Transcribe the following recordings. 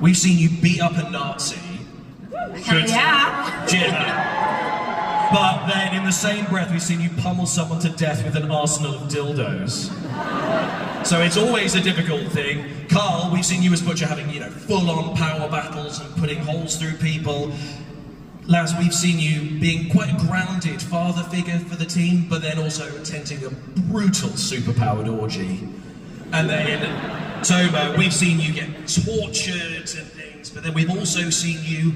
we've seen you beat up a Nazi. Heck yeah. Yeah. But then in the same breath, we've seen you pummel someone to death with an arsenal of dildos. So it's always a difficult thing. Carl, we've seen you as Butcher having, full-on power battles and putting holes through people. Laz, we've seen you being quite a grounded father figure for the team, but then also attending a brutal superpowered orgy. And then, Toma, we've seen you get tortured and things, but then we've also seen you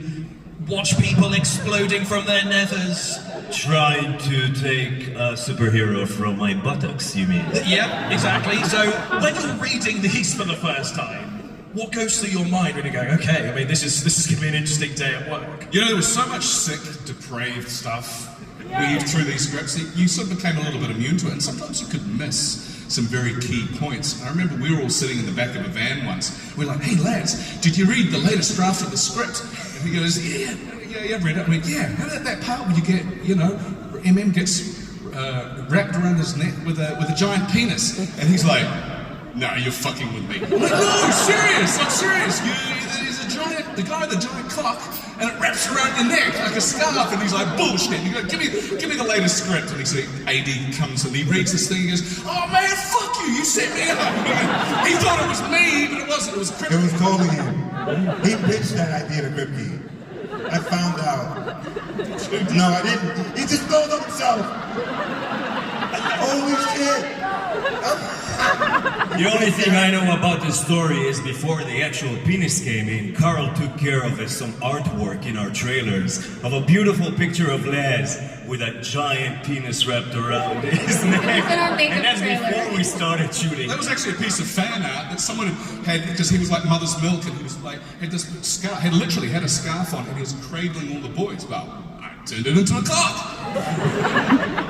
watch people exploding from their nethers. Trying to take a superhero from my buttocks, you mean? Yeah, exactly. So, when you're reading these for the first time, what goes through your mind when you're going, okay, I mean, this is going to be an interesting day at work? There was so much sick, depraved stuff weaved through these scripts that you sort of became a little bit immune to it, and sometimes you could miss some very key points. I remember we were all sitting in the back of a van once. We're like, hey lads, did you read the latest draft of the script? And he goes, yeah, I read it. I went, yeah, how about that part where you get, MM gets wrapped around his neck with a giant penis? And he's like, no, you're fucking with me. I'm like, no, I'm serious. There's a giant, the guy with the giant cock, and it wraps around your neck like a scarf, and he's like, bullshit. And you go, give me the latest script. And AD comes and he reads this thing, he goes, oh man, fuck you, you set me up. He thought it was me, but it wasn't, it was Crip. It was totally him. He pitched that idea to Kripke. I found out. No, I didn't. He just told himself. Holy shit. The only thing I know about this story is before the actual penis came in, Carl took care of some artwork in our trailers of a beautiful picture of Les with a giant penis wrapped around his neck. And that's before we started shooting. That was actually a piece of fan art that someone had, because he was like mother's milk, and he was like, had this scarf, literally had a scarf on, and he was cradling all the boys. Well, I turned it into a cock.